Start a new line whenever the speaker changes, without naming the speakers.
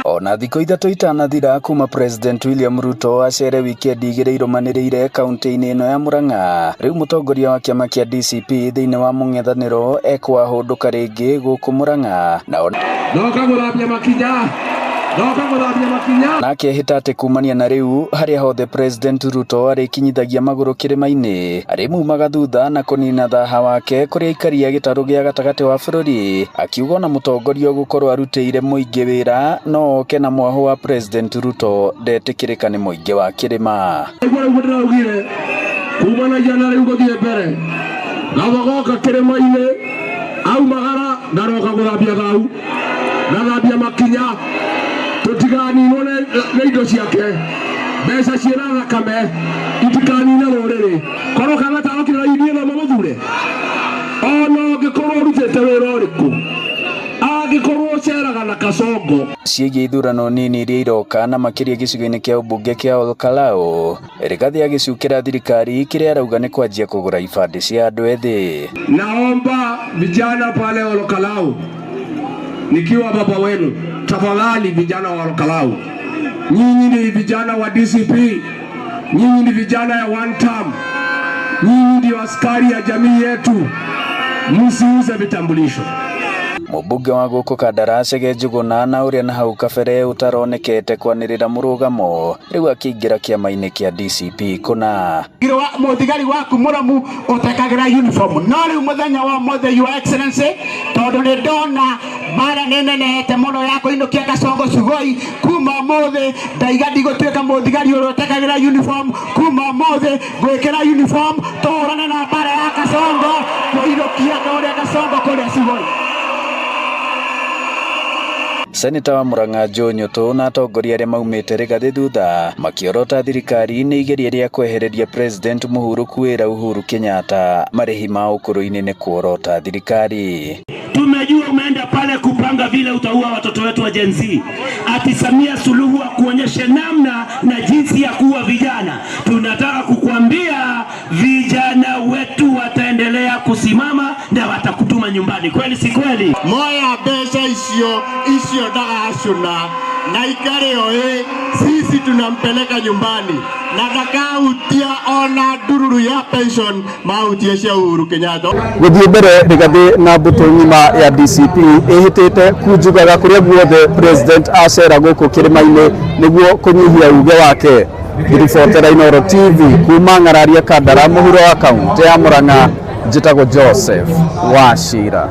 Ona thikũ ithatũ itanathira kuma President William Ruto acere wikendi igĩrĩ irũmanĩrĩire kaunti-inĩ ĩno ya Murang'a, rĩu mũtongoria wa kĩama kĩa DCP thĩinĩ wa mũng'ethanĩro ekwahũndũka rĩngĩ gũkũ Murang'a nake ehĩta atĩ kumania na rĩu harĩa hothe President Ruto arĩkinyithagia magũrũ kĩrĩma-inĩ arĩmumaga thutha na kũnina thaha wake kũrĩ aikari a gĩtarũ gĩa gatagatĩ wa bũrũri, akiuga ona mũtongoria gũkorwo arutĩire mũingĩ wĩra no oke na mwaho wa President Ruto ndetĩkĩrĩka nĩ mũingĩ wa kĩrĩma.
Kumanagia na rĩu gũthiĩ mbere gagoka kĩrĩma-inĩ aumagara ndaroka gũthambia thau gathambia makinya tutiganinwo nĩ indo ciake mbeca ciĩna thakame itikanine rũrĩrĩ korwo kana tarokĩra inie na mamũthure ona ũngĩkorwo ũrutĩte wĩra ũrĩkũ angĩkorwo ceraga na Kasongo.
Ciĩgiĩ ithurano nini iria iroka na makĩria gĩcigo-inĩ kĩa ũmbunge kĩa Ol Kalou, Rigathi agĩcukĩra thirikari kĩrĩa arauga nĩ kwanjia kũgũra ibandĩ cia andũ ethĩ.
Naomba vijana pale Ol Kalou, nikiwa baba wenu, tafadhali vijana wa Ol Kalou, nyinyi ni vijana wa DCP, nyinyi ni vijana ya one term, nyinyi ndio askari ya jamii yetu, msiuze vitambulisho.
Mũmbunge wa gũkũ Kandarasi Njuguna na ũrĩa na hau kabere ũtaronekete kwanĩrĩra mũrũgamo rĩu akĩingĩra kĩama-inĩ kĩa DCP kuna
mũthigari waku mũramu ũtekagĩra uniform no rĩu mũthenya wa mothe your excellency tondũ nĩ ndona mbara nĩnenehete mũno ya kũinũkia Kasongo Sugoi kuma mũthĩ ndaiga ndigũtuĩka mũthigari ũrĩa ũtekagĩra uniform kuma mũthĩ gwĩkĩra uniform tũhũrane na mbara ya Kasongo kũinũkia ũrĩa Kasongo kũrĩa Sugoi.
Seneta wa Murang'a Joe Nyoto na atongoria arĩa maumĩte Rigathi thutha makĩorota thirikari nĩ igeria rĩa kwehereria President mũhurũku wĩra Uhuru Kenyatta marĩhi ma ũkũrũ-inĩ nĩ kuorota thirikari.
Tumejua umeenda pale kupanga vile utaua watoto wetu wa Gen Z. Ati Samia Suluhu akuonyeshe namna na jinsi ya kuwa vijana. Tunataka kukuambia vijana wetu wataendelea kusimama na watakutuma nyumbani. Kweli si kweli?
Moya pesa isio dagashuna na ikare oe sisi tunampeleka nyumbani na dakautia ona dururu ya pension mautie cia Uhuru Kenyatta.
Gũthiĩ mbere Rigathi na mbũtũ ng'ima ya DCP ĩhĩtĩte kunjugaga kũrĩa guothe President acera gũkũ kĩrĩma-inĩ nĩguo kũnyihia uge wake. Ngĩribotera Inooro TV kuma Ng'araria Kandara mũhuro wa kaunti ya Murang'a, njĩtagwo Joseph Wachira.